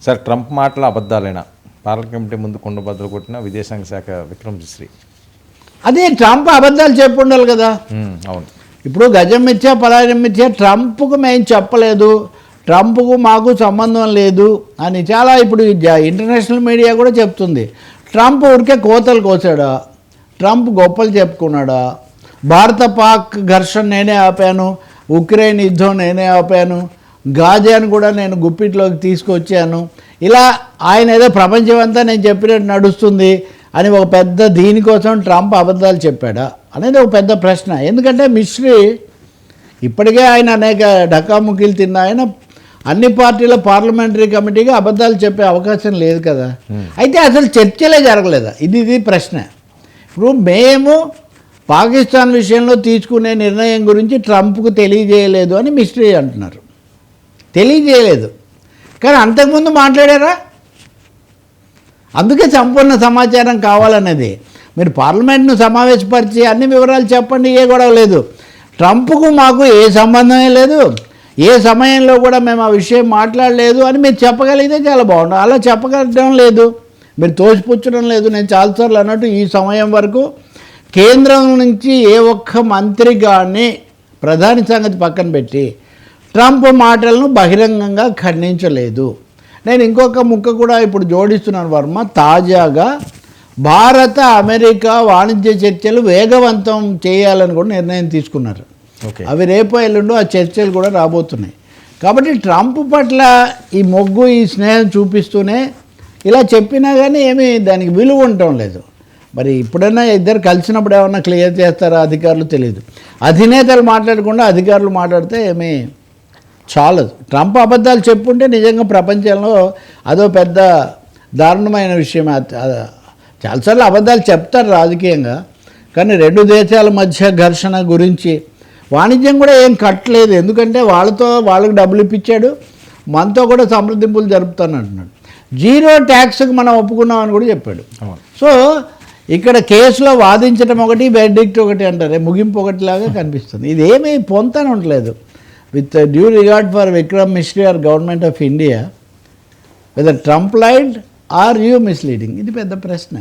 Sir Trump మాటల అబద్ధాలైనా parliament committee ముందు కుండబద్దలు కొట్టిన విదేశాంగ శాఖ విక్రమశ్రీ. అదే ట్రంప్ అబద్ధాలు చెప్పి ఉండాలి కదా. అవును. ఇప్పుడు గజం మిథ్యా పలాయం మిథ్యా, ట్రంప్కు మేము చెప్పలేదు, ట్రంప్కు మాకు సంబంధం లేదు అని చాలా ఇప్పుడు ఇంటర్నేషనల్ మీడియా కూడా చెప్తుంది. ట్రంప్ ఊరికే కోతలు కోసాడా, ట్రంప్ గొప్పలు చెప్పుకున్నాడా, భారత పాక్ ఘర్షణ నేనే ఆపాను, ఉక్రెయిన్ యుద్ధం నేనే ఆపాను, గాజాను కూడా నేను గుప్పిట్లోకి తీసుకొచ్చాను, ఇలా ఆయన ఏదో ప్రపంచమంతా నేను చెప్పినట్టు నడుస్తుంది అని ఒక పెద్ద దీనికోసం ట్రంప్ అబద్ధాలు చెప్పాడా అనేది ఒక పెద్ద ప్రశ్న. ఎందుకంటే మిస్ట్రీ ఇప్పటికే ఆయన అనేక డకాముఖీలు తిన్న ఆయన అన్ని పార్టీల పార్లమెంటరీ కమిటీగా అబద్ధాలు చెప్పే అవకాశం లేదు కదా. అయితే అసలు చర్చలే జరగలేదా, ఇది ప్రశ్న. ఇప్పుడు మేము పాకిస్తాన్ విషయంలో తీసుకునే నిర్ణయం గురించి ట్రంప్కు తెలియజేయలేదు అని మిస్ట్రీ అంటున్నారు. తెలియజేయలేదు, కానీ అంతకుముందు మాట్లాడారా? అందుకే సంపూర్ణ సమాచారం కావాలన్నది. మీరు పార్లమెంట్ను సమావేశపరిచి అన్ని వివరాలు చెప్పండి, ఏ గొడవ లేదు. ట్రంప్కు మాకు ఏ సంబంధమే లేదు, ఏ సమయంలో కూడా మేము ఆ విషయం మాట్లాడలేదు అని మీరు చెప్పగలిగితే చాలా బాగుంటుంది. అలా చెప్పగలగడం లేదు, మీరు తోసిపుచ్చడం లేదు. నేను చాలాసార్లు అన్నట్టు ఈ సమయం వరకు కేంద్రం నుంచి ఏ ఒక్క మంత్రి కానీ ప్రధాని సంగతి పక్కన పెట్టి ట్రంప్ మాటలను బహిరంగంగా ఖండించలేదు. నేను ఇంకొక ముక్క కూడా ఇప్పుడు జోడిస్తున్నాను వర్మ. తాజాగా భారత అమెరికా వాణిజ్య చర్చలు వేగవంతం చేయాలని కూడా నిర్ణయం తీసుకున్నారు. అవి రేపు ఎల్లుండో ఆ చర్చలు కూడా రాబోతున్నాయి. కాబట్టి ట్రంప్ పట్ల ఈ మొగ్గు, ఈ స్నేహం చూపిస్తూనే ఇలా చెప్పినా కానీ ఏమీ దానికి విలువ ఉండటం లేదు. మరి ఇప్పుడైనా ఇద్దరు కలిసినప్పుడు ఏమన్నా క్లియర్ చేస్తారా అధికారులు తెలియదు. అధినేతలు మాట్లాడకుండా అధికారులు మాట్లాడితే ఏమీ చాలదు. ట్రంప్ అబద్ధాలు చెప్పుంటే నిజంగా ప్రపంచంలో అదో పెద్ద దారుణమైన విషయం. చాలాసార్లు అబద్ధాలు చెప్తారు రాజకీయంగా, కానీ రెండు దేశాల మధ్య ఘర్షణ గురించి వాణిజ్యం కూడా ఏం కట్టలేదు. ఎందుకంటే వాళ్ళకి డబ్బులు ఇప్పించాడు, మనతో కూడా సంప్రదింపులు జరుపుతాను అంటున్నాడు. జీరో ట్యాక్స్కి మనం ఒప్పుకున్నామని కూడా చెప్పాడు. సో ఇక్కడ కేసులో వాదించడం ఒకటి, వెర్డిక్ట్ ఒకటి అంటారే, ముగింపు ఒకటిలాగా కనిపిస్తుంది. ఇదేమీ పొంతన ఉండలేదు. With due regard for Vikram Misri or Government of India, whether Trump lied or you misleading, ఇది పెద్ద ప్రశ్న.